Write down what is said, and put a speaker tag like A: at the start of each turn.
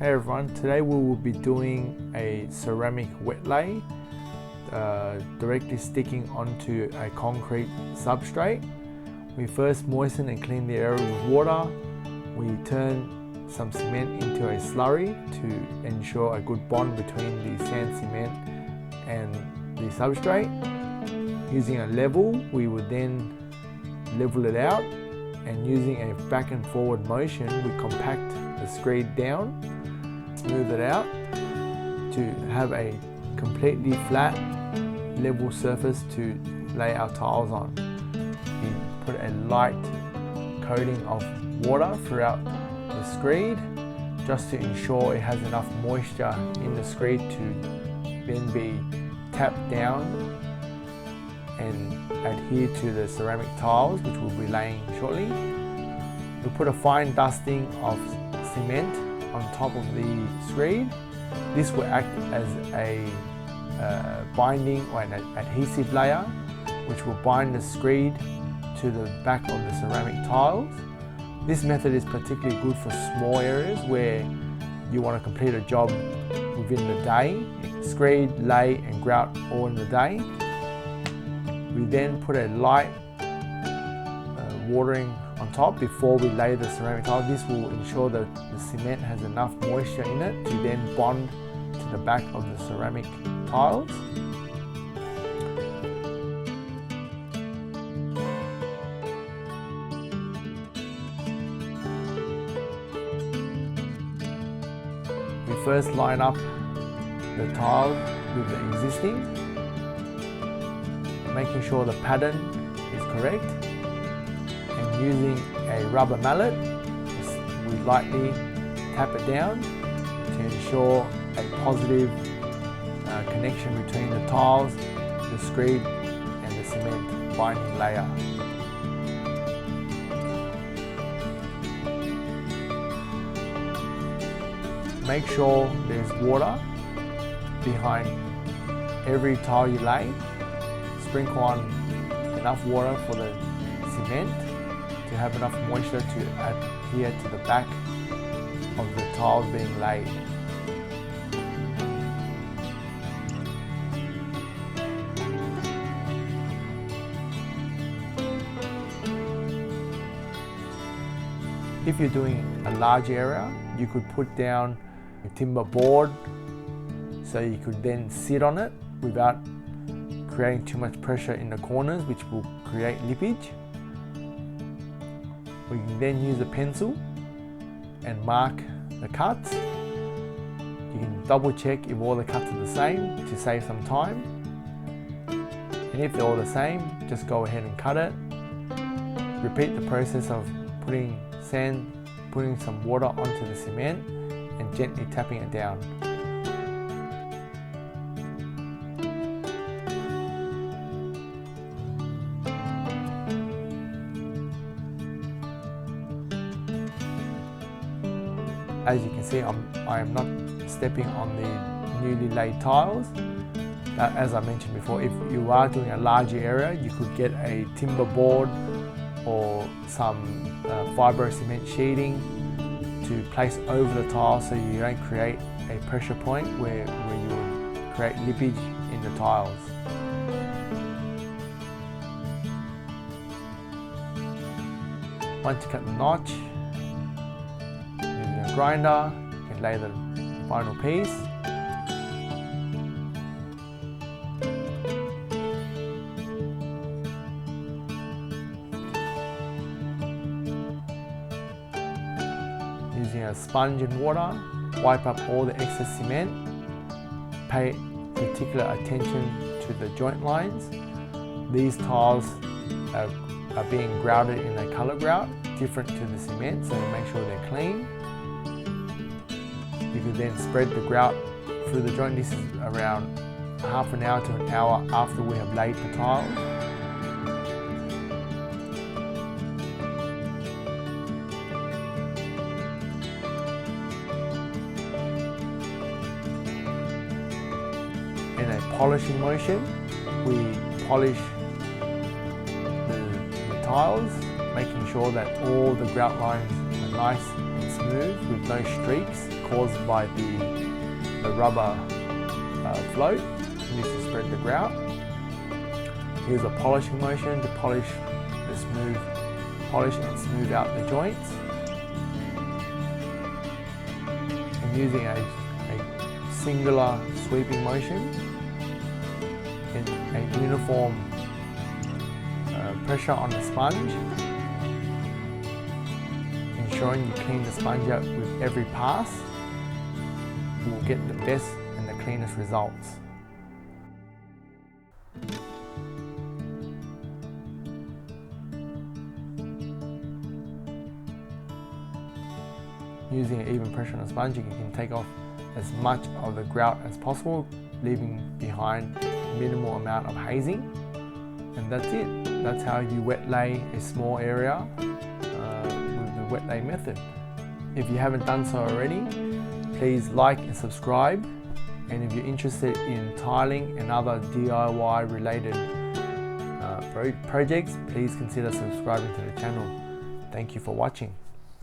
A: Hey everyone, today we will be doing a ceramic wet lay directly sticking onto a concrete substrate. We first moisten and clean the area with water. We turn some cement into a slurry to ensure a good bond between the sand cement and the substrate. Using a level, we would then level it out, and using a back and forward motion, we compact the screed down, smooth it out to have a completely flat, level surface to lay our tiles on. We put a light coating of water throughout the screed just to ensure it has enough moisture in the screed to then be tapped down and adhere to the ceramic tiles, which we'll be laying shortly. We put a fine dusting of cement on top of the screed. This will act as a binding or an adhesive layer, which will bind the screed to the back of the ceramic tiles. This method is particularly good for small areas where you want to complete a job within the day. Screed, lay and grout all in the day. We then put a light watering on top before we lay the ceramic tile. This will ensure that the cement has enough moisture in it to then bond to the back of the ceramic tiles. We first line up the tile with the existing, making sure the pattern is correct, and using a rubber mallet, we lightly tap it down to ensure a positive connection between the tiles, the screed and the cement binding layer. Make sure there's water behind every tile you lay. Sprinkle on enough water for the cement to have enough moisture to adhere to the back of the tiles being laid. If you're doing a large area, you could put down a timber board so you could then sit on it without creating too much pressure in the corners, which will create lippage. We can then use a pencil and mark the cuts. You can double check if all the cuts are the same to save some time. And if they're all the same, just go ahead and cut it. Repeat the process of putting some water onto the cement and gently tapping it down. As you can see, I am not stepping on the newly laid tiles. As I mentioned before, if you are doing a larger area, you could get a timber board or some fibro cement sheeting to place over the tile so you don't create a pressure point where you would create lippage in the tiles. Once you cut the notch, using a grinder, you can lay the final piece. Using a sponge and water, wipe up all the excess cement. Pay particular attention to the joint lines. These tiles are being grouted in a colour grout, different to the cement, so make sure they're clean. You can then spread the grout through the joint. This is around half an hour to an hour after we have laid the tiles. In a polishing motion, we polish the tiles, making sure that all the grout lines are nice and smooth with no streaks caused by the rubber float used to spread the grout. Here's a polishing motion to polish and smooth out the joints. And using a singular sweeping motion in a uniform pressure on the sponge, ensuring you clean the sponge out with every pass, you will get the best and the cleanest results. Using an even pressure on the sponge, you can take off as much of the grout as possible, leaving behind minimal amount of hazing. And that's it. That's how you wet lay a small area with the wet lay method. If you haven't done so already, please like and subscribe. And if you're interested in tiling and other DIY related projects, please consider subscribing to the channel. Thank you for watching.